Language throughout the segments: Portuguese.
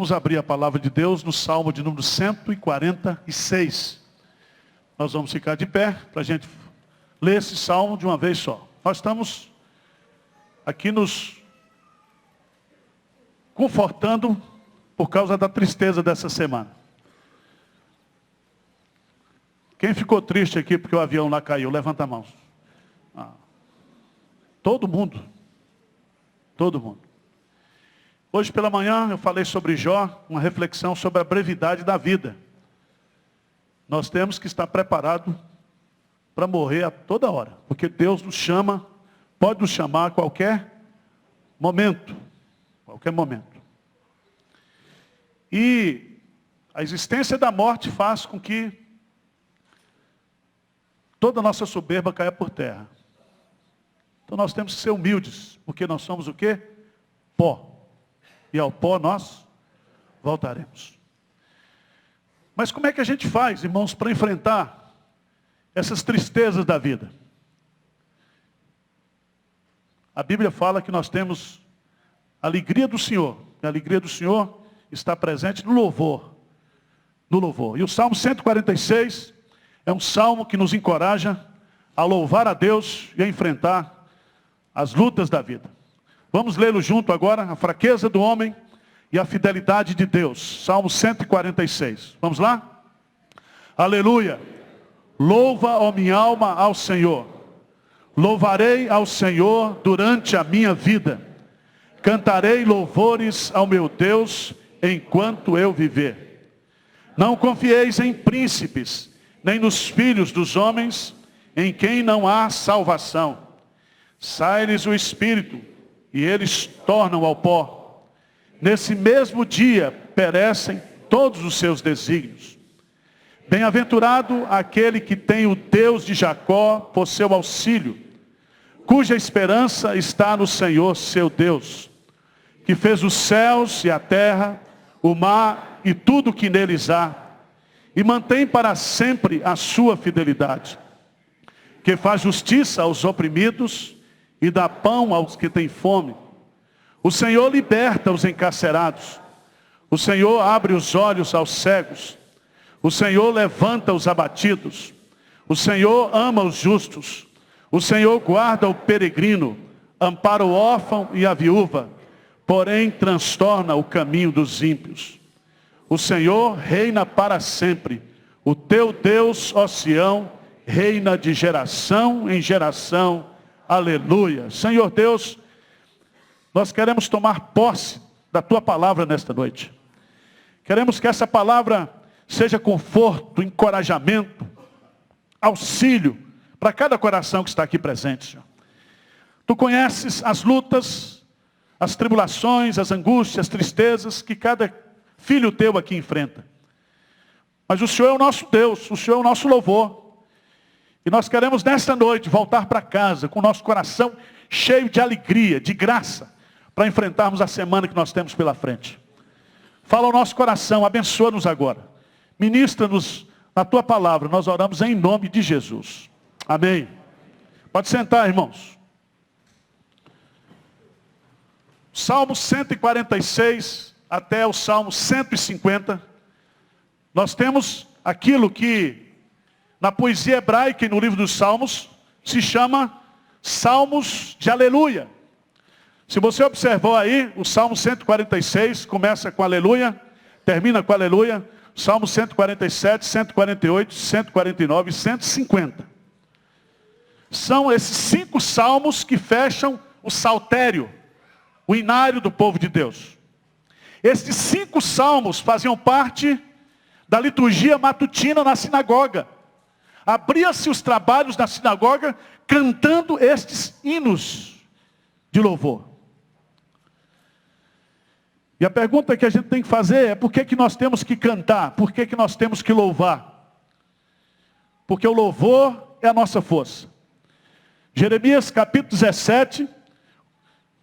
Vamos abrir a palavra de Deus no Salmo de número 146. Nós vamos ficar de pé para a gente ler esse Salmo de uma vez só. Nós estamos aqui nos confortando por causa da tristeza dessa semana. Quem ficou triste aqui porque o avião lá caiu? Levanta a mão. Todo mundo. Todo mundo. Hoje pela manhã eu falei sobre Jó, uma reflexão sobre a brevidade da vida. Nós temos que estar preparados para morrer a toda hora. Porque Deus nos chama, pode nos chamar a qualquer momento. Qualquer momento. E a existência da morte faz com que toda a nossa soberba caia por terra. Então nós temos que ser humildes, porque nós somos o quê? Pó. E ao pó nós voltaremos. Mas como é que a gente faz, irmãos, para enfrentar essas tristezas da vida? A Bíblia fala que nós temos a alegria do Senhor. E a alegria do Senhor está presente no louvor. No louvor. E o Salmo 146 é um salmo que nos encoraja a louvar a Deus e a enfrentar as lutas da vida. Vamos lê-lo junto agora, a fraqueza do homem e a fidelidade de Deus. Salmo 146. Vamos lá? Aleluia. Louva, ó minha alma, ao Senhor. Louvarei ao Senhor durante a minha vida. Cantarei louvores ao meu Deus enquanto eu viver. Não confieis em príncipes, nem nos filhos dos homens, em quem não há salvação. Sai-lhes o espírito, e eles tornam ao pó. Nesse mesmo dia perecem todos os seus desígnios. Bem-aventurado aquele que tem o Deus de Jacó por seu auxílio, cuja esperança está no Senhor seu Deus, que fez os céus e a terra, o mar e tudo o que neles há, e mantém para sempre a sua fidelidade, que faz justiça aos oprimidos e dá pão aos que têm fome. O Senhor liberta os encarcerados. O Senhor abre os olhos aos cegos. O Senhor levanta os abatidos. O Senhor ama os justos. O Senhor guarda o peregrino, ampara o órfão e a viúva, porém transtorna o caminho dos ímpios. O Senhor reina para sempre. O teu Deus, ó Sião, reina de geração em geração. Aleluia. Senhor Deus, nós queremos tomar posse da tua palavra nesta noite. Queremos que essa palavra seja conforto, encorajamento, auxílio para cada coração que está aqui presente, Senhor. Tu conheces as lutas, as tribulações, as angústias, as tristezas que cada filho teu aqui enfrenta. Mas o Senhor é o nosso Deus, o Senhor é o nosso louvor. E nós queremos nesta noite voltar para casa com o nosso coração cheio de alegria, de graça, para enfrentarmos a semana que nós temos pela frente. Fala ao nosso coração, abençoa-nos agora. Ministra-nos na tua palavra, nós oramos em nome de Jesus. Amém. Pode sentar, irmãos. Salmo 146 até o Salmo 150, nós temos aquilo que na poesia hebraica e no livro dos Salmos se chama Salmos de Aleluia. Se você observou aí, o Salmo 146 começa com Aleluia, termina com Aleluia. Salmo 147, 148, 149 e 150. São esses 5 salmos que fecham o saltério, o inário do povo de Deus. Estes 5 salmos faziam parte da liturgia matutina na sinagoga. Abria-se os trabalhos na sinagoga cantando estes hinos de louvor. E a pergunta que a gente tem que fazer é: por que nós temos que cantar? Por que nós temos que louvar? Porque o louvor é a nossa força. Jeremias capítulo 17,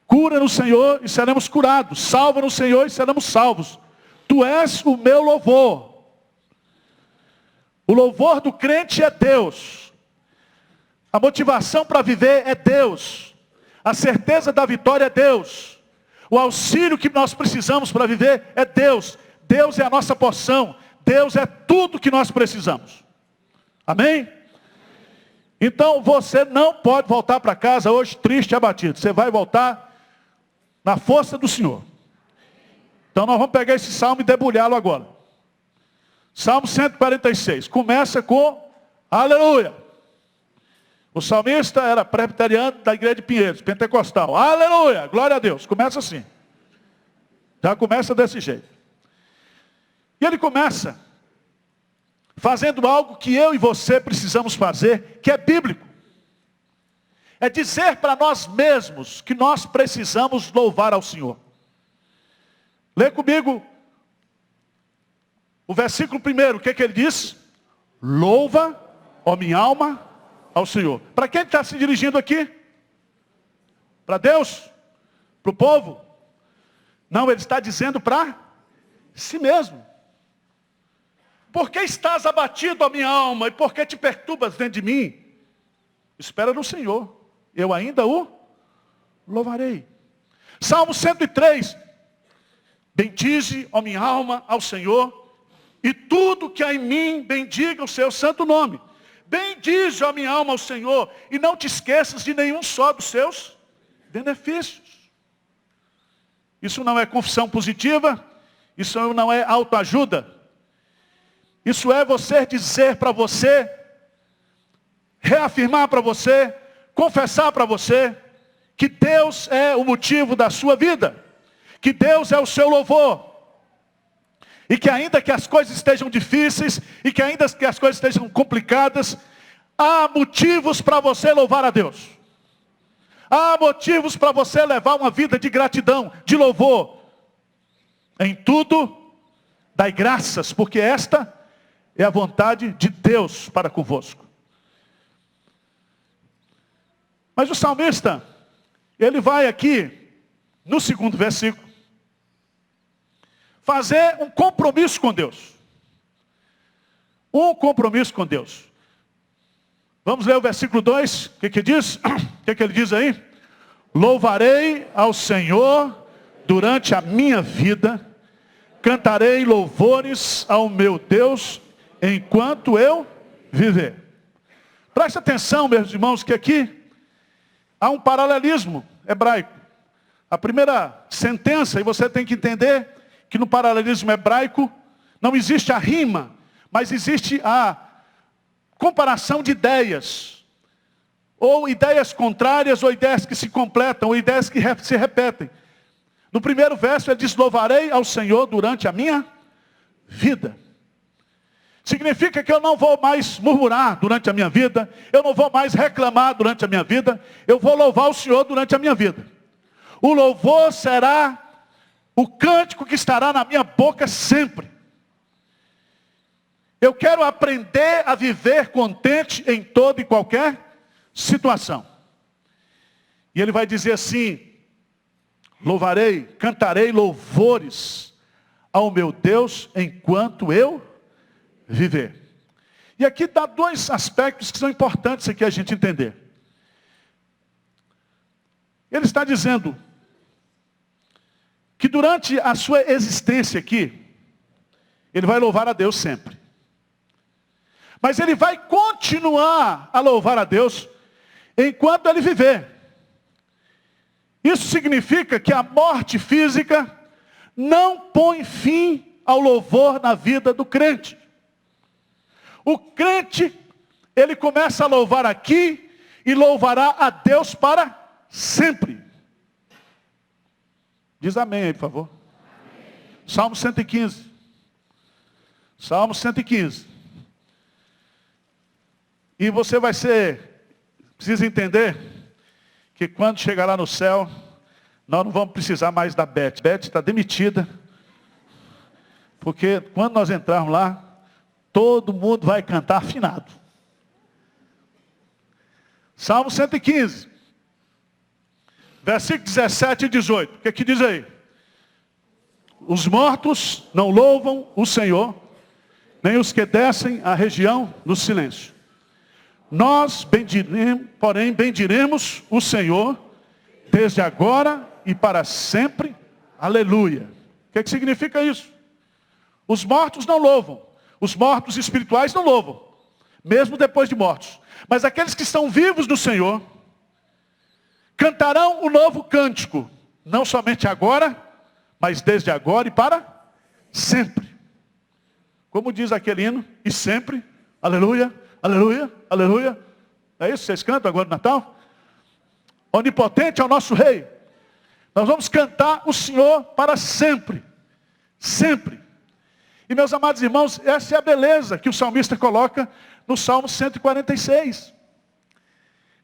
cura no Senhor e seremos curados. Salva no Senhor e seremos salvos. Tu és o meu louvor. O louvor do crente é Deus. A motivação para viver é Deus. A certeza da vitória é Deus. O auxílio que nós precisamos para viver é Deus. Deus é a nossa porção. Deus é tudo que nós precisamos. Amém? Então você não pode voltar para casa hoje triste e abatido. Você vai voltar na força do Senhor. Então nós vamos pegar esse salmo e debulhá-lo agora. Salmo 146. Começa com aleluia. O salmista era presbiteriano da igreja de Pinheiros, pentecostal. Aleluia, glória a Deus. Começa assim. Já começa desse jeito. E ele começa fazendo algo que eu e você precisamos fazer, que é bíblico. É dizer para nós mesmos que nós precisamos louvar ao Senhor. Lê comigo o versículo 1, o que ele diz? Louva, ó minha alma, ao Senhor. Para quem está se dirigindo aqui? Para Deus? Para o povo? Não, ele está dizendo para si mesmo. Por que estás abatido, ó minha alma, e por que te perturbas dentro de mim? Espera no Senhor, eu ainda o louvarei. Salmo 103. Bendize, ó minha alma, ao Senhor, e tudo que há em mim, bendiga o seu santo nome. Bendize, ó minha alma, ao Senhor, e não te esqueças de nenhum só dos seus benefícios. Isso não é confissão positiva, isso não é autoajuda. Isso é você dizer para você, reafirmar para você, confessar para você, que Deus é o motivo da sua vida, que Deus é o seu louvor. E que ainda que as coisas estejam difíceis, e que ainda que as coisas estejam complicadas, há motivos para você louvar a Deus. Há motivos para você levar uma vida de gratidão, de louvor. Em tudo, dai graças, porque esta é a vontade de Deus para convosco. Mas o salmista, ele vai aqui, no segundo versículo, fazer um compromisso com Deus. Um compromisso com Deus. Vamos ler o versículo 2, o que diz? O que ele diz aí? Louvarei ao Senhor durante a minha vida, cantarei louvores ao meu Deus enquanto eu viver. Preste atenção, meus irmãos, que aqui há um paralelismo hebraico. A primeira sentença, e você tem que entender que no paralelismo hebraico não existe a rima, mas existe a comparação de ideias. Ou ideias contrárias, ou ideias que se completam, ou ideias que se repetem. No primeiro verso ele diz, louvarei ao Senhor durante a minha vida. Significa que eu não vou mais murmurar durante a minha vida, eu não vou mais reclamar durante a minha vida, eu vou louvar o Senhor durante a minha vida. O louvor será o cântico que estará na minha boca sempre. Eu quero aprender a viver contente em toda e qualquer situação. E ele vai dizer assim, louvarei, cantarei louvores ao meu Deus enquanto eu viver. E aqui dá dois aspectos que são importantes aqui a gente entender. Ele está dizendo que durante a sua existência aqui, ele vai louvar a Deus sempre. Mas ele vai continuar a louvar a Deus enquanto ele viver. Isso significa que a morte física não põe fim ao louvor na vida do crente. O crente, ele começa a louvar aqui e louvará a Deus para sempre. Diz amém aí, por favor. Amém. Salmo 115. Salmo 115. E você precisa entender que quando chegar lá no céu, nós não vamos precisar mais da Beth. Beth está demitida. Porque quando nós entrarmos lá, todo mundo vai cantar afinado. Salmo 115. Versículo 17 e 18. O que diz aí? Os mortos não louvam o Senhor, nem os que descem a região do silêncio. Nós, porém, bendiremos o Senhor, desde agora e para sempre. Aleluia. O que significa isso? Os mortos não louvam. Os mortos espirituais não louvam. Mesmo depois de mortos. Mas aqueles que estão vivos no Senhor, cantarão o novo cântico. Não somente agora, mas desde agora e para sempre. Como diz aquele hino, e sempre, aleluia, aleluia, aleluia. É isso que vocês cantam agora no Natal? Onipotente é o nosso Rei. Nós vamos cantar o Senhor para sempre. Sempre. E meus amados irmãos, essa é a beleza que o salmista coloca no Salmo 146.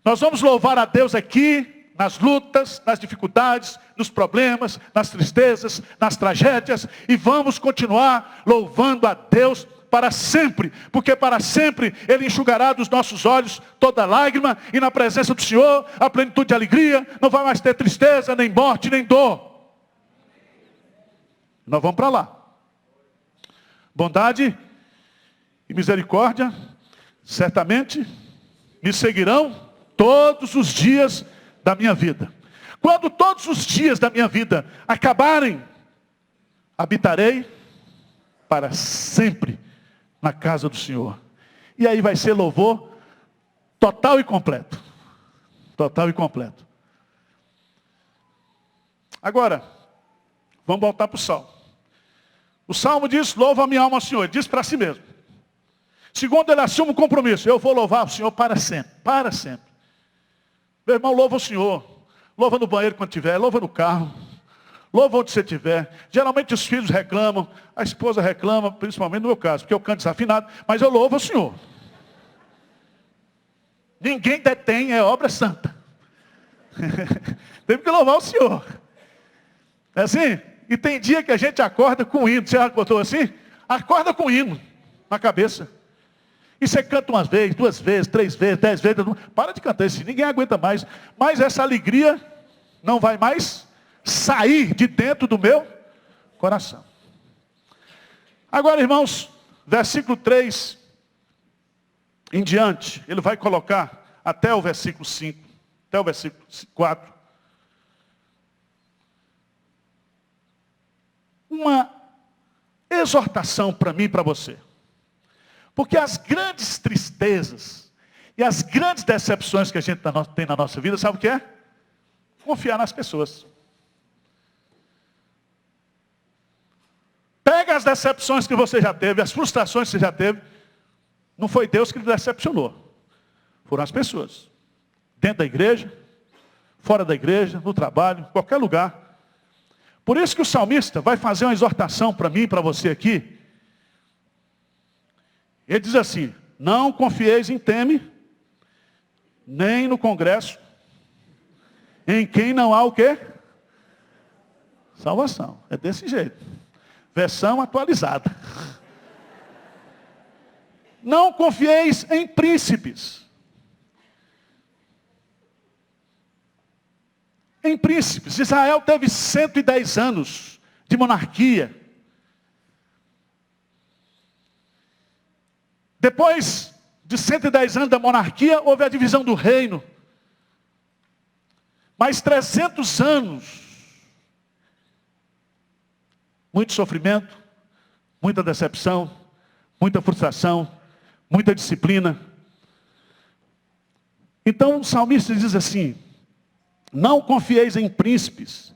Nós vamos louvar a Deus aqui, nas lutas, nas dificuldades, nos problemas, nas tristezas, nas tragédias. E vamos continuar louvando a Deus para sempre. Porque para sempre Ele enxugará dos nossos olhos toda lágrima. E na presença do Senhor, a plenitude de alegria. Não vai mais ter tristeza, nem morte, nem dor. Nós vamos para lá. Bondade e misericórdia, certamente, me seguirão todos os dias da minha vida. Quando todos os dias da minha vida acabarem, habitarei para sempre na casa do Senhor. E aí vai ser louvor total e completo. Total e completo. Agora, vamos voltar para o Salmo. O Salmo diz, louva a minha alma ao Senhor. Ele diz para si mesmo. Segundo, ele assume um compromisso. Eu vou louvar o Senhor para sempre. Para sempre. Meu irmão, louva o Senhor. Louva no banheiro quando estiver. Louva no carro. Louva onde você estiver. Geralmente os filhos reclamam. A esposa reclama, principalmente no meu caso. Porque eu canto desafinado. Mas eu louvo o Senhor. Ninguém detém, é obra santa. Temos que louvar o Senhor. É assim? E tem dia que a gente acorda com hino. Você já botou assim? Acorda com hino na cabeça. E você canta uma vez, 2 vezes, 3 vezes, 10 vezes. Para de cantar isso, ninguém aguenta mais. Mas essa alegria não vai mais sair de dentro do meu coração. Agora, irmãos, versículo 3 em diante, ele vai colocar até o versículo 5, até o versículo 4. Uma exortação para mim e para você. Porque as grandes tristezas e as grandes decepções que a gente tem na nossa vida, sabe o que é? Confiar nas pessoas. Pega as decepções que você já teve, as frustrações que você já teve. Não foi Deus que lhe decepcionou. Foram as pessoas. Dentro da igreja, fora da igreja, no trabalho, em qualquer lugar. Por isso que o salmista vai fazer uma exortação para mim e para você aqui. Ele diz assim, não confieis em Teme, nem no congresso, em quem não há o quê? Salvação. É desse jeito. Versão atualizada. Não confieis em príncipes. Em príncipes. Israel teve 110 anos de monarquia. Depois de 110 anos da monarquia, houve a divisão do reino. Mais 300 anos. Muito sofrimento, muita decepção, muita frustração, muita disciplina. Então o salmista diz assim, não confieis em príncipes,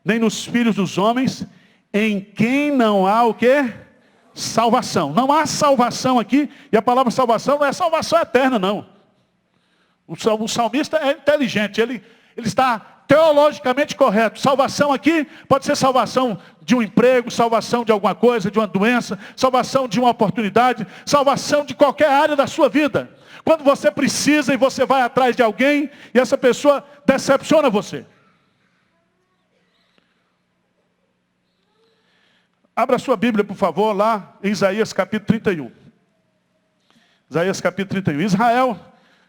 nem nos filhos dos homens, em quem não há o quê? Salvação. Não há salvação aqui, e a palavra salvação não é salvação eterna, não. O salmista é inteligente, ele está teologicamente correto. Salvação aqui pode ser salvação de um emprego, salvação de alguma coisa, de uma doença, salvação de uma oportunidade, salvação de qualquer área da sua vida. Quando você precisa e você vai atrás de alguém e essa pessoa decepciona você. Abra sua Bíblia, por favor, lá em Isaías capítulo 31. Isaías capítulo 31. Israel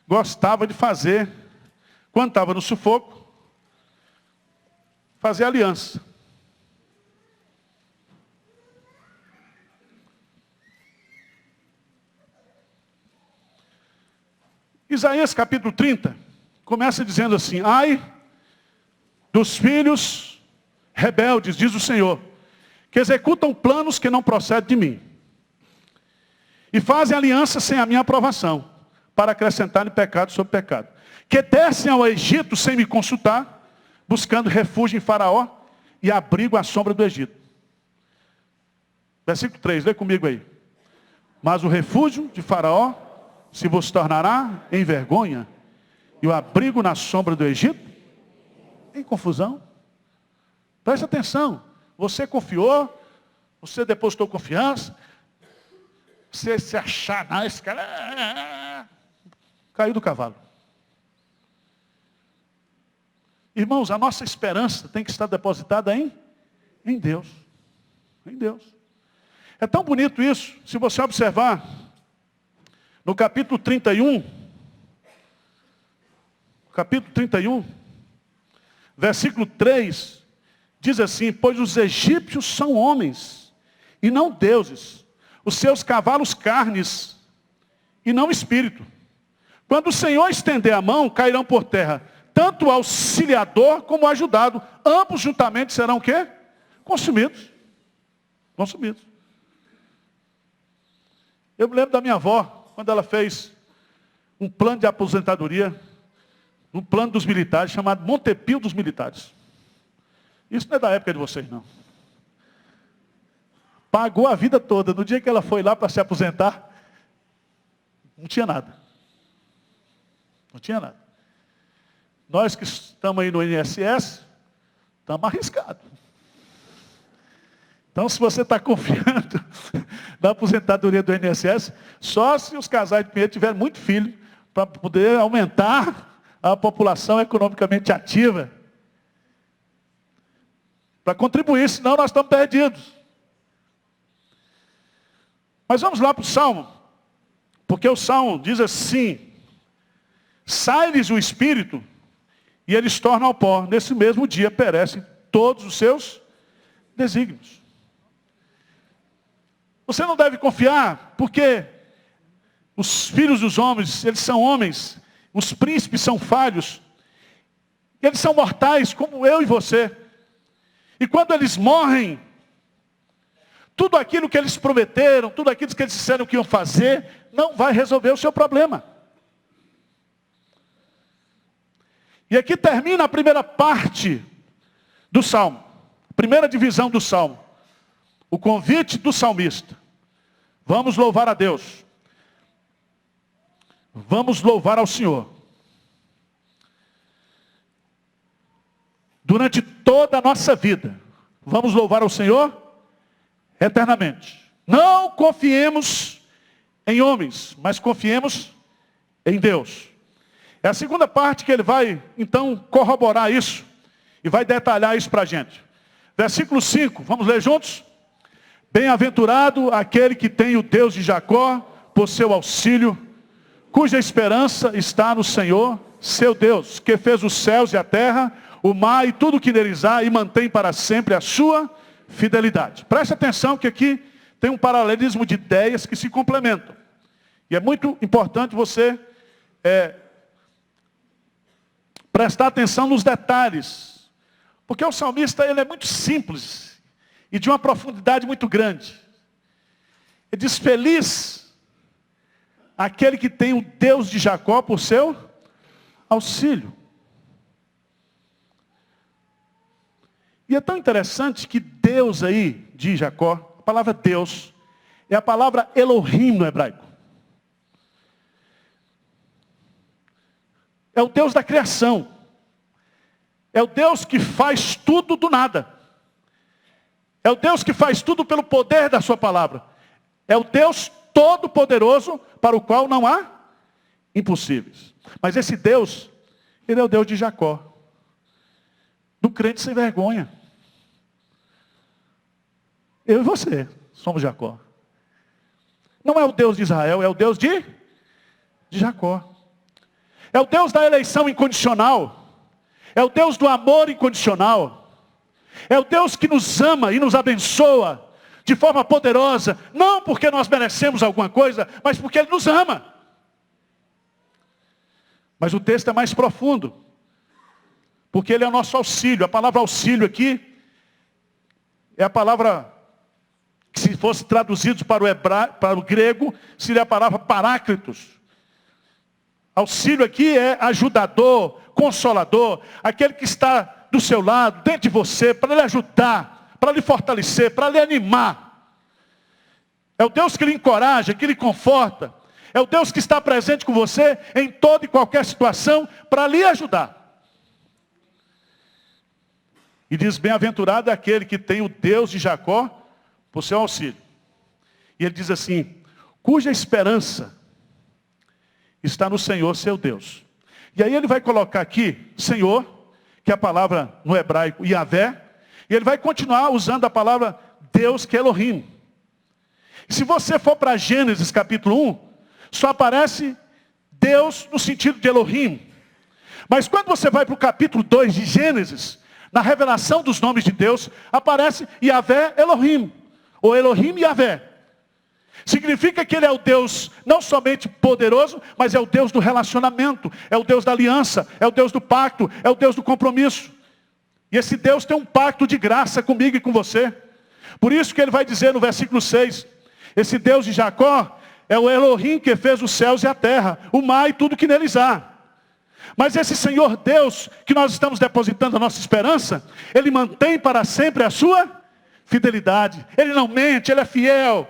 gostava de fazer, quando estava no sufoco, fazer aliança. Isaías capítulo 30 começa dizendo assim, ai dos filhos rebeldes, diz o Senhor, que executam planos que não procedem de mim. E fazem aliança sem a minha aprovação, para acrescentarem pecado sobre pecado. Que descem ao Egito sem me consultar, buscando refúgio em Faraó e abrigo à sombra do Egito. Versículo 3, lê comigo aí. Mas o refúgio de Faraó se vos tornará em vergonha, e o abrigo na sombra do Egito em confusão. Preste atenção. Você confiou, você depositou confiança, você se achar, não, esse cara caiu do cavalo. Irmãos, a nossa esperança tem que estar depositada em Deus. Em Deus. É tão bonito isso, se você observar, no capítulo 31, versículo 3, diz assim: pois os egípcios são homens, e não deuses, os seus cavalos carnes, e não espírito. Quando o Senhor estender a mão, cairão por terra, tanto o auxiliador como o ajudado, ambos juntamente serão o quê? Consumidos. Consumidos. Eu me lembro da minha avó, quando ela fez um plano de aposentadoria, um plano dos militares, chamado Montepio dos Militares. Isso não é da época de vocês, não. Pagou a vida toda. No dia que ela foi lá para se aposentar, não tinha nada. Não tinha nada. Nós que estamos aí no INSS, estamos arriscados. Então, se você está confiando na aposentadoria do INSS, só se os casais de Pinheiro tiverem muito filho, para poder aumentar a população economicamente ativa, para contribuir, senão nós estamos perdidos. Mas vamos lá para o Salmo, porque o Salmo diz assim: sai-lhes o espírito, e eles tornam ao pó. Nesse mesmo dia perecem todos os seus desígnios. Você não deve confiar, porque os filhos dos homens, eles são homens, os príncipes são falhos, eles são mortais, como eu e você. E quando eles morrem, tudo aquilo que eles prometeram, tudo aquilo que eles disseram que iam fazer, não vai resolver o seu problema. E aqui termina a primeira parte do Salmo, a primeira divisão do Salmo. O convite do salmista. Vamos louvar a Deus. Vamos louvar ao Senhor. Durante toda a nossa vida, vamos louvar ao Senhor eternamente. Não confiemos em homens, mas confiemos em Deus. É a segunda parte que ele vai, então, corroborar isso e vai detalhar isso para a gente. Versículo 5, vamos ler juntos? Bem-aventurado aquele que tem o Deus de Jacó por seu auxílio, cuja esperança está no Senhor, seu Deus, que fez os céus e a terra, o mar e tudo que neles há, e mantém para sempre a sua fidelidade. Preste atenção que aqui tem um paralelismo de ideias que se complementam. E é muito importante você prestar atenção nos detalhes. Porque o salmista ele é muito simples e de uma profundidade muito grande. Ele diz: feliz aquele que tem o Deus de Jacó por seu auxílio. E é tão interessante que Deus aí, de Jacó, a palavra Deus, é a palavra Elohim no hebraico. É o Deus da criação. É o Deus que faz tudo do nada. É o Deus que faz tudo pelo poder da sua palavra. É o Deus todo-poderoso para o qual não há impossíveis. Mas esse Deus, ele é o Deus de Jacó. Do crente sem vergonha. Eu e você somos Jacó. Não é o Deus de Israel, é o Deus de Jacó. É o Deus da eleição incondicional. É o Deus do amor incondicional. É o Deus que nos ama e nos abençoa de forma poderosa. Não porque nós merecemos alguma coisa, mas porque Ele nos ama. Mas o texto é mais profundo. Porque Ele é o nosso auxílio. A palavra auxílio aqui é a palavra que, se fosse traduzido para o grego, seria a palavra paráclitos. Auxílio aqui é ajudador, consolador, aquele que está do seu lado, dentro de você, para lhe ajudar, para lhe fortalecer, para lhe animar. É o Deus que lhe encoraja, que lhe conforta. É o Deus que está presente com você em toda e qualquer situação para lhe ajudar. E diz, bem-aventurado é aquele que tem o Deus de Jacó por seu auxílio. E ele diz assim, cuja esperança está no Senhor, seu Deus. E aí ele vai colocar aqui, Senhor, que é a palavra no hebraico, Yahvé, e ele vai continuar usando a palavra Deus, que é Elohim. E se você for para Gênesis capítulo 1, só aparece Deus no sentido de Elohim. Mas quando você vai para o capítulo 2 de Gênesis, na revelação dos nomes de Deus, aparece Yahvé Elohim, ou Elohim Yahvé. Significa que ele é o Deus não somente poderoso, mas é o Deus do relacionamento, é o Deus da aliança, é o Deus do pacto, é o Deus do compromisso. E esse Deus tem um pacto de graça comigo e com você. Por isso que ele vai dizer no versículo 6, esse Deus de Jacó é o Elohim que fez os céus e a terra, o mar e tudo que neles há. Mas esse Senhor Deus, que nós estamos depositando a nossa esperança, ele mantém para sempre a sua fidelidade. Ele não mente, ele é fiel.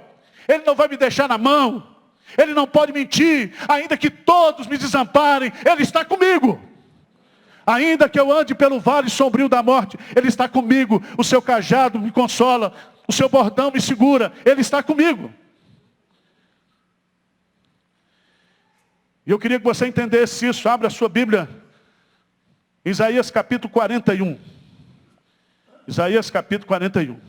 Ele não vai me deixar na mão. Ele não pode mentir. Ainda que todos me desamparem, ele está comigo. Ainda que eu ande pelo vale sombrio da morte, ele está comigo. O seu cajado me consola. O seu bordão me segura. Ele está comigo. E eu queria que você entendesse isso. Abra a sua Bíblia. Isaías capítulo 41. Isaías capítulo 41.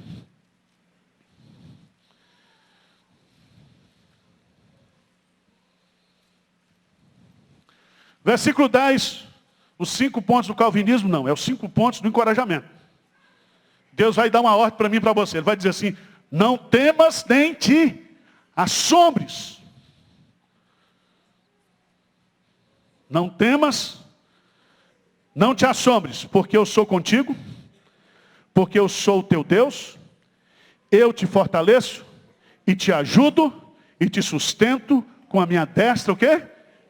Versículo 10, os 5 pontos do calvinismo, não, é os 5 pontos do encorajamento. Deus vai dar uma ordem para mim e para você. Ele vai dizer assim, não temas nem te assombres. Não temas, não te assombres, porque eu sou contigo, porque eu sou o teu Deus, eu te fortaleço e te ajudo e te sustento com a minha destra, o quê?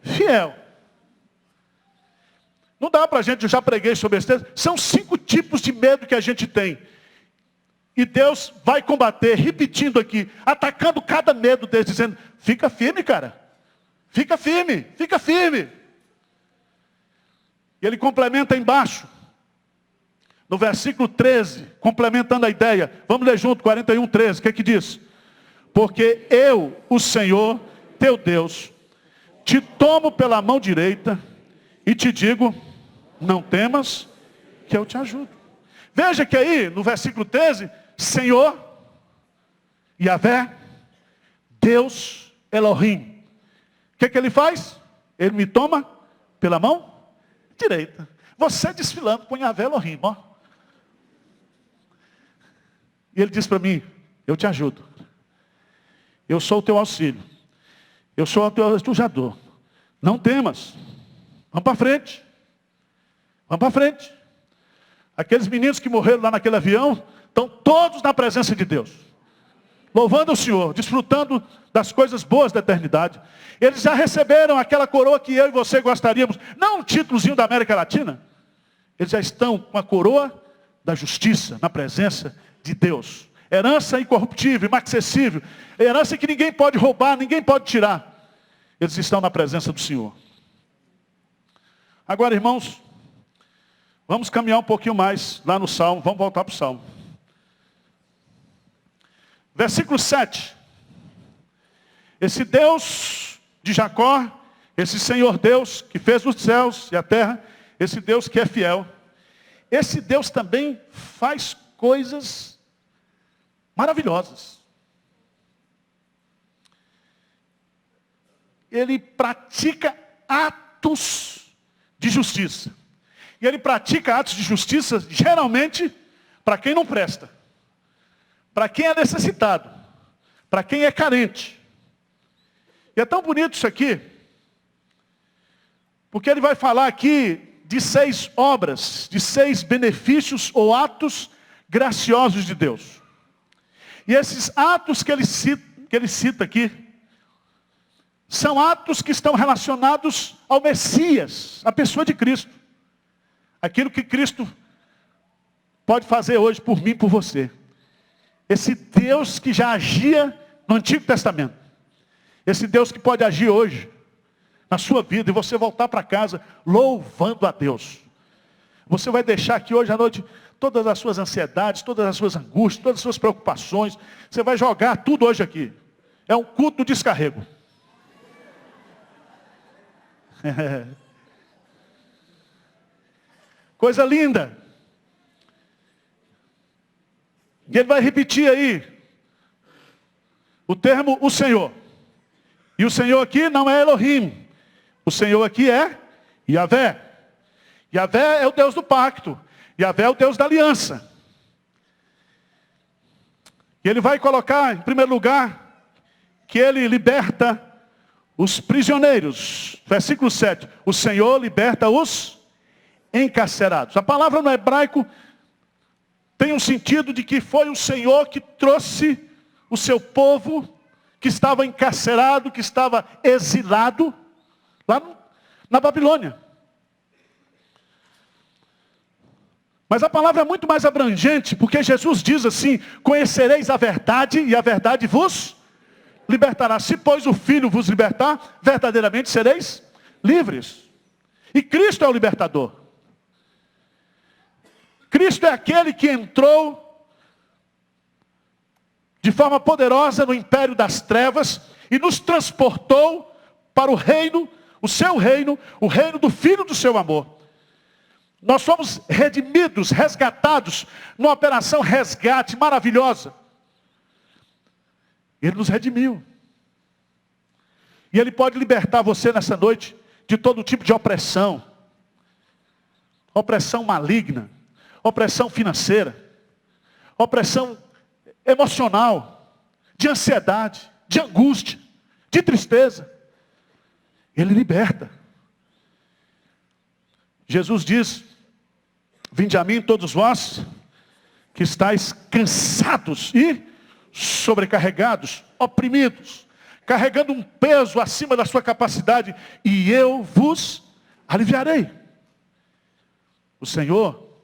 Fiel. Não dá para a gente, eu já preguei sobre esse texto, são 5 tipos de medo que a gente tem. E Deus vai combater, repetindo aqui, atacando cada medo deles, dizendo, fica firme, cara. Fica firme, fica firme. E ele complementa embaixo, no versículo 13, complementando a ideia. Vamos ler junto, 41, 13, o que é que diz? Porque eu, o Senhor, teu Deus, te tomo pela mão direita e te digo, não temas, que eu te ajudo. Veja que aí, no versículo 13, Senhor, Yahvé, Deus, Elohim. O que é que ele faz? Ele me toma pela mão direita. Você desfilando com Yahvé Elohim, ó. E ele diz para mim, eu te ajudo. Eu sou o teu auxílio. Eu sou o teu ajudador. Não temas. Vamos para frente. Vamos para frente. Aqueles meninos que morreram lá naquele avião, estão todos na presença de Deus. Louvando o Senhor, desfrutando das coisas boas da eternidade. Eles já receberam aquela coroa que eu e você gostaríamos. Não um títulozinho da América Latina. Eles já estão com a coroa da justiça, na presença de Deus. Herança incorruptível, inacessível. Herança que ninguém pode roubar, ninguém pode tirar. Eles estão na presença do Senhor. Agora, irmãos, vamos caminhar um pouquinho mais lá no Salmo. Vamos voltar para o Salmo. Versículo 7. Esse Deus de Jacó, esse Senhor Deus que fez os céus e a terra, esse Deus que é fiel, esse Deus também faz coisas maravilhosas. Ele pratica atos de justiça. E ele pratica atos de justiça, geralmente, para quem não presta. Para quem é necessitado. Para quem é carente. E é tão bonito isso aqui, porque ele vai falar aqui de 6 obras, de 6 benefícios ou atos graciosos de Deus. E esses atos que ele cita aqui, são atos que estão relacionados ao Messias, a pessoa de Cristo. Aquilo que Cristo pode fazer hoje por mim e por você. Esse Deus que já agia no Antigo Testamento. Esse Deus que pode agir hoje, na sua vida, e você voltar para casa louvando a Deus. Você vai deixar aqui hoje à noite todas as suas ansiedades, todas as suas angústias, todas as suas preocupações. Você vai jogar tudo hoje aqui. É um culto do descarrego. Coisa linda. E ele vai repetir aí o termo o Senhor. E o Senhor aqui não é Elohim. O Senhor aqui é Yahvé. Yahvé é o Deus do pacto. Yahvé é o Deus da aliança. E ele vai colocar em primeiro lugar que ele liberta os prisioneiros. Versículo 7. O Senhor liberta os encarcerados. A palavra no hebraico tem um sentido de que foi o Senhor que trouxe o seu povo que estava encarcerado, que estava exilado lá na Babilônia. Mas a palavra é muito mais abrangente, porque Jesus diz assim: conhecereis a verdade e a verdade vos libertará. Se, pois, o Filho vos libertar, verdadeiramente sereis livres. E Cristo é o libertador. Cristo é aquele que entrou de forma poderosa no império das trevas e nos transportou para o reino, o seu reino, o reino do Filho do seu amor. Nós fomos redimidos, resgatados, numa operação resgate maravilhosa. Ele nos redimiu. E Ele pode libertar você nessa noite de todo tipo de opressão. Opressão maligna, opressão financeira, opressão emocional, de ansiedade, de angústia, de tristeza. Ele liberta. Jesus diz: vinde a mim todos vós que estáis cansados e sobrecarregados, oprimidos, carregando um peso acima da sua capacidade, e eu vos aliviarei. O Senhor,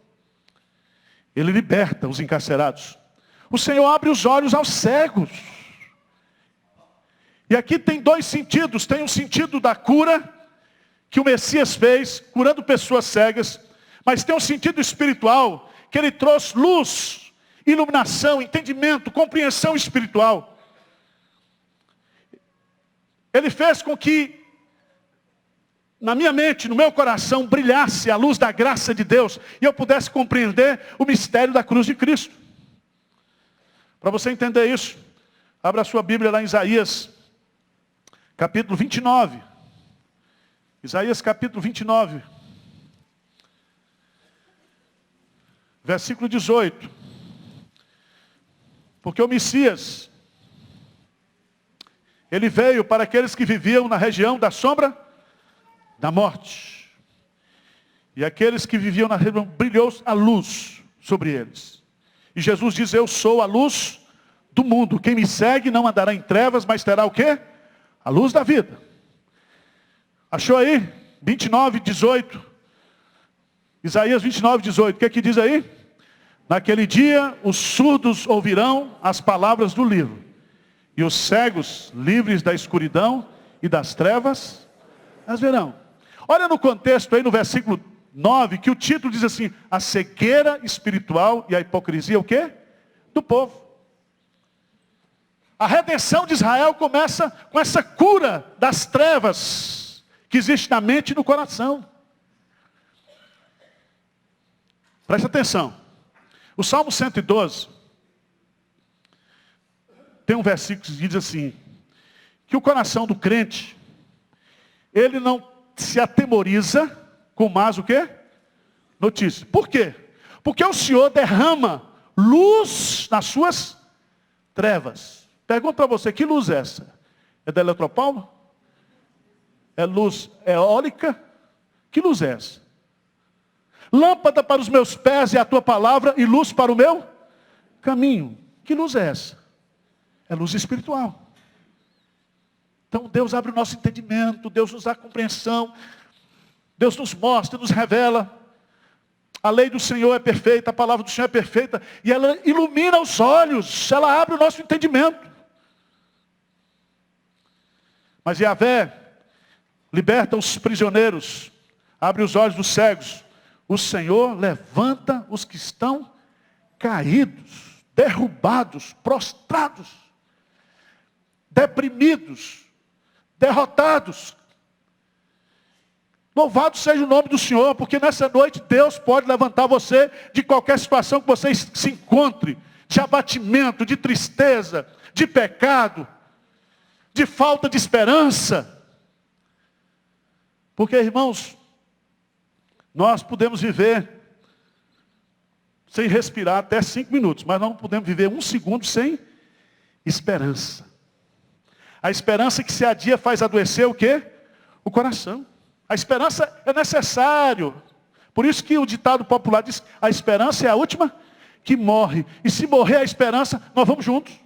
Ele liberta os encarcerados. O Senhor abre os olhos aos cegos. E aqui tem dois sentidos. Tem um sentido da cura, que o Messias fez, curando pessoas cegas. Mas tem um sentido espiritual, que Ele trouxe luz, iluminação, entendimento, compreensão espiritual. Ele fez com que na minha mente, no meu coração, brilhasse a luz da graça de Deus, e eu pudesse compreender o mistério da cruz de Cristo. Para você entender isso, abra a sua Bíblia lá em Isaías, capítulo 29. Isaías capítulo 29. Versículo 18. Porque o Messias, ele veio para aqueles que viviam na região da sombra da morte. E aqueles que viviam na região, brilhou a luz sobre eles. E Jesus diz: eu sou a luz do mundo. Quem me segue não andará em trevas, mas terá o quê? A luz da vida. Achou aí? 29, 18. Isaías 29, 18. O que é que diz aí? Naquele dia os surdos ouvirão as palavras do livro, e os cegos, livres da escuridão e das trevas, as verão. Olha no contexto aí, no versículo 9, que o título diz assim: a cegueira espiritual e a hipocrisia, o quê? Do povo. A redenção de Israel começa com essa cura das trevas que existe na mente e no coração. Preste atenção. O Salmo 112 tem um versículo que diz assim, que o coração do crente, ele não se atemoriza com mais o quê? Notícia. Por quê? Porque o Senhor derrama luz nas suas trevas. Pergunto para você, que luz é essa? É da Eletropaulo? É luz eólica? Que luz é essa? Lâmpada para os meus pés é a tua palavra e luz para o meu caminho. Que luz é essa? É luz espiritual. Então Deus abre o nosso entendimento, Deus nos dá compreensão, Deus nos mostra, nos revela. A lei do Senhor é perfeita, a palavra do Senhor é perfeita, e ela ilumina os olhos, ela abre o nosso entendimento. Mas Yahvé liberta os prisioneiros, abre os olhos dos cegos. O Senhor levanta os que estão caídos, derrubados, prostrados, deprimidos, derrotados. Louvado seja o nome do Senhor, porque nessa noite Deus pode levantar você de qualquer situação que você se encontre, de abatimento, de tristeza, de pecado, de falta de esperança. Porque, irmãos, nós podemos viver sem respirar até 5 minutos, mas não podemos viver 1 segundo sem esperança. A esperança que se adia faz adoecer o quê? O coração. A esperança é necessário. Por isso que o ditado popular diz, a esperança é a última que morre. E se morrer a esperança, nós vamos juntos.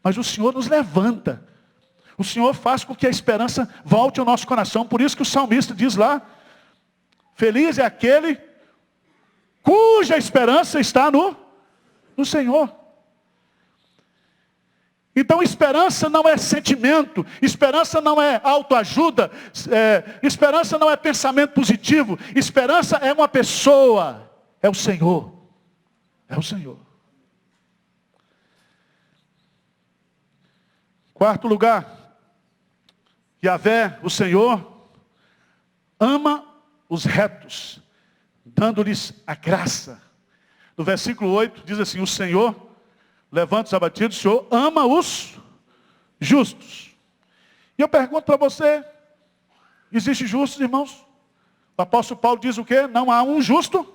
Mas o Senhor nos levanta. O Senhor faz com que a esperança volte ao nosso coração. Por isso que o salmista diz lá, feliz é aquele cuja esperança está no Senhor. Então esperança não é sentimento, esperança não é autoajuda, esperança não é pensamento positivo, esperança é uma pessoa, é o Senhor. É o Senhor. Quarto lugar, Yahvé, o Senhor, ama os retos, dando-lhes a graça. No versículo 8 diz assim, o Senhor levanta os abatidos, o Senhor ama os justos. E eu pergunto para você, existe justos, irmãos? O apóstolo Paulo diz o quê? Não há um justo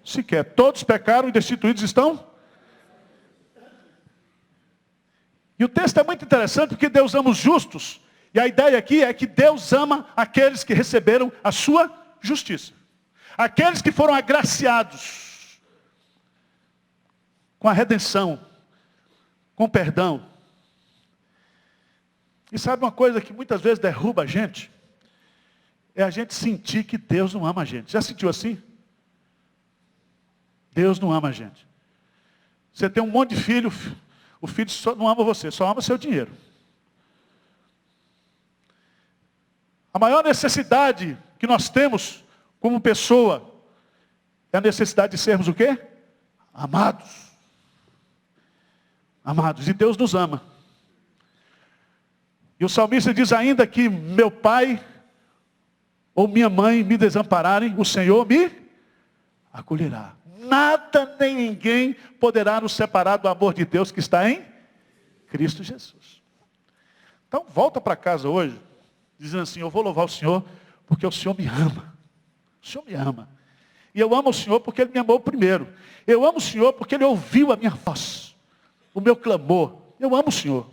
sequer. Todos pecaram e destituídos estão. E o texto é muito interessante porque Deus ama os justos. E a ideia aqui é que Deus ama aqueles que receberam a sua justiça. Aqueles que foram agraciados com a redenção, com perdão. E sabe uma coisa que muitas vezes derruba a gente? É a gente sentir que Deus não ama a gente. Já sentiu assim? Deus não ama a gente. Você tem um monte de filho, o filho só não ama você, só ama seu dinheiro. A maior necessidade que nós temos como pessoa é a necessidade de sermos o quê? Amados. Amados, e Deus nos ama. E o salmista diz ainda que meu pai ou minha mãe me desampararem, o Senhor me acolherá. Nada nem ninguém poderá nos separar do amor de Deus que está em Cristo Jesus. Então volta para casa hoje, dizendo assim, eu vou louvar o Senhor porque o Senhor me ama. O Senhor me ama. E eu amo o Senhor porque Ele me amou primeiro. Eu amo o Senhor porque Ele ouviu a minha voz, o meu clamor. Eu amo o Senhor.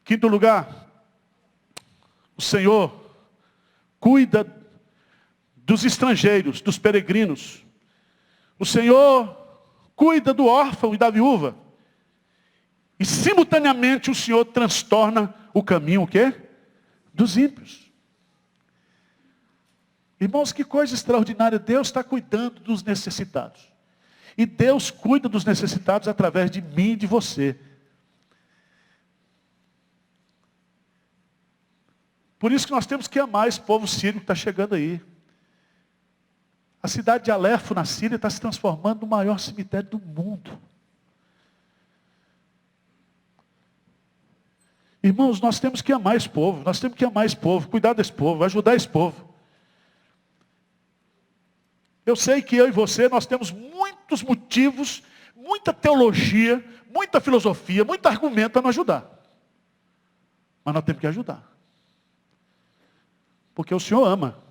Quinto lugar, o Senhor cuida dos estrangeiros, dos peregrinos. O Senhor cuida do órfão e da viúva. E simultaneamente o Senhor transtorna o caminho, o quê? Dos ímpios. Irmãos, que coisa extraordinária. Deus está cuidando dos necessitados. E Deus cuida dos necessitados através de mim e de você. Por isso que nós temos que amar esse povo sírio que está chegando aí. A cidade de Alepo, na Síria, está se transformando no maior cemitério do mundo. Irmãos, nós temos que amar esse povo, nós temos que amar esse povo, cuidar desse povo, ajudar esse povo. Eu sei que eu e você, nós temos muitos motivos, muita teologia, muita filosofia, muito argumento para nos ajudar. Mas nós temos que ajudar. Porque o Senhor ama.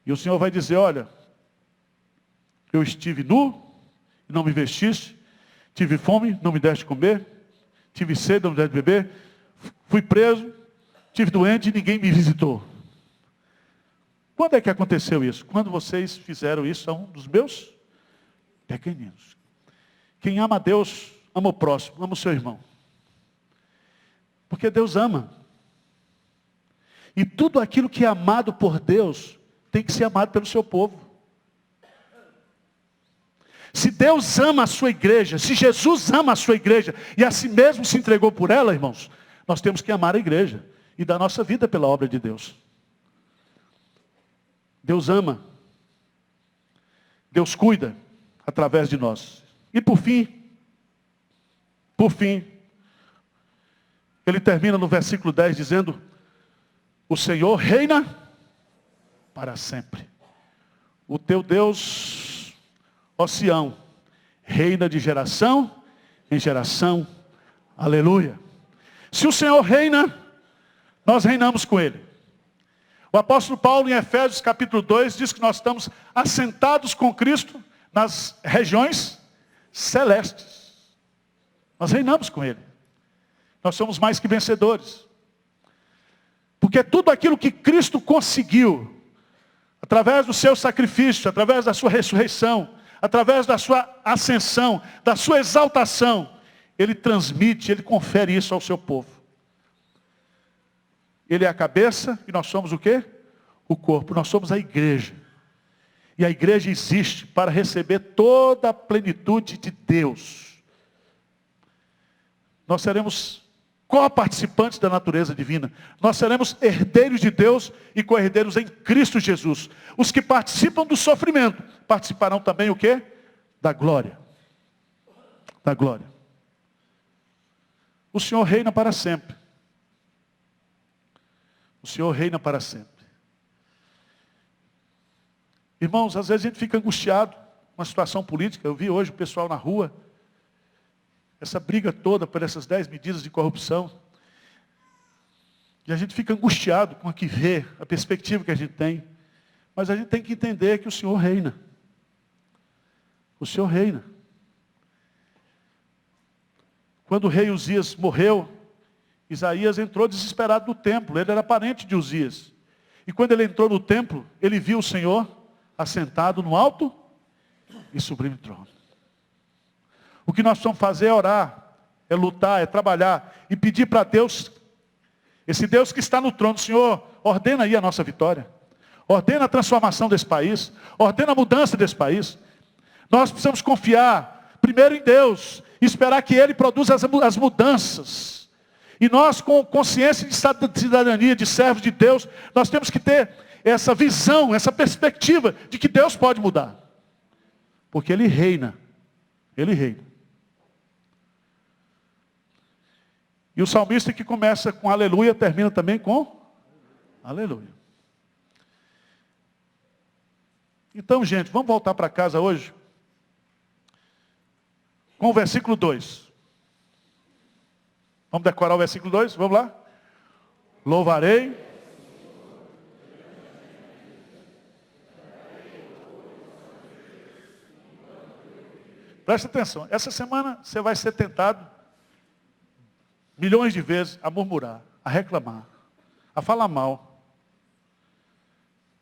E o Senhor vai dizer, olha, eu estive nu e não me vestiste, tive fome, não me deste comer, tive sede, não me deste beber, fui preso, tive doente e ninguém me visitou. Quando é que aconteceu isso? Quando vocês fizeram isso a um dos meus pequeninos. Quem ama a Deus, ama o próximo, ama o seu irmão. Porque Deus ama. E tudo aquilo que é amado por Deus, tem que ser amado pelo seu povo. Se Deus ama a sua igreja, se Jesus ama a sua igreja, e a si mesmo se entregou por ela, irmãos, nós temos que amar a igreja, e dar nossa vida pela obra de Deus. Deus ama. Deus cuida, através de nós. E por fim, ele termina no versículo 10 dizendo, o Senhor reina para sempre. O teu Deus, ó Sião, reina de geração em geração. Aleluia. Se o Senhor reina, nós reinamos com Ele. O apóstolo Paulo, em Efésios capítulo 2, diz que nós estamos assentados com Cristo nas regiões celestes. Nós reinamos com Ele. Nós somos mais que vencedores. Porque tudo aquilo que Cristo conseguiu, através do seu sacrifício, através da sua ressurreição, através da sua ascensão, da sua exaltação, Ele transmite, Ele confere isso ao seu povo. Ele é a cabeça e nós somos o quê? O corpo. Nós somos a igreja. E a igreja existe para receber toda a plenitude de Deus. Nós seremos co-participantes da natureza divina. Nós seremos herdeiros de Deus e co-herdeiros em Cristo Jesus. Os que participam do sofrimento, participarão também o quê? Da glória. Da glória. O Senhor reina para sempre. O Senhor reina para sempre. Irmãos, às vezes a gente fica angustiado com a situação política. Eu vi hoje o pessoal na rua, essa briga toda por essas 10 medidas de corrupção. E a gente fica angustiado com o que vê, a perspectiva que a gente tem. Mas a gente tem que entender que o Senhor reina. O Senhor reina. Quando o rei Uzias morreu, Isaías entrou desesperado no templo. Ele era parente de Uzias. E quando ele entrou no templo, ele viu o Senhor assentado no alto e sublime trono. O que nós precisamos fazer é orar, é lutar, é trabalhar e pedir para Deus, esse Deus que está no trono, Senhor, ordena aí a nossa vitória. Ordena a transformação desse país. Ordena a mudança desse país. Nós precisamos confiar primeiro em Deus e esperar que Ele produza as mudanças. E nós, com consciência de cidadania, de servos de Deus, nós temos que ter essa visão, essa perspectiva de que Deus pode mudar. Porque Ele reina. Ele reina. E o salmista que começa com aleluia, termina também com aleluia. Então, gente, vamos voltar para casa hoje com o versículo 2. Vamos decorar o versículo 2? Vamos lá? Louvarei. Presta atenção. Essa semana você vai ser tentado milhões de vezes a murmurar, a reclamar, a falar mal.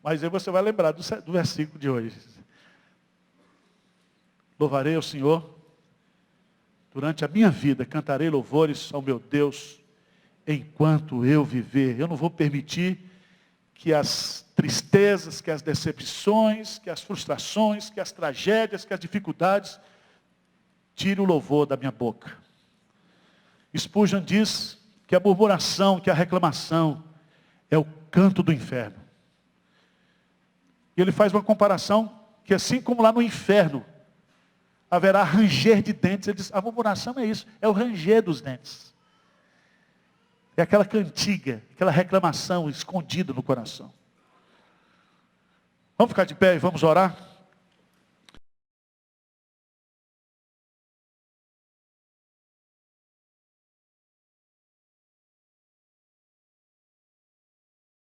Mas aí você vai lembrar do versículo de hoje. Louvarei ao Senhor. Durante a minha vida, cantarei louvores ao meu Deus, enquanto eu viver. Eu não vou permitir que as tristezas, que as decepções, que as frustrações, que as tragédias, que as dificuldades, tirem o louvor da minha boca. Spurgeon diz que a murmuração, que a reclamação, é o canto do inferno. E ele faz uma comparação, que assim como lá no inferno, haverá ranger de dentes. Ele diz, a murmuração é isso, é o ranger dos dentes. É aquela cantiga, aquela reclamação escondida no coração. Vamos ficar de pé e vamos orar?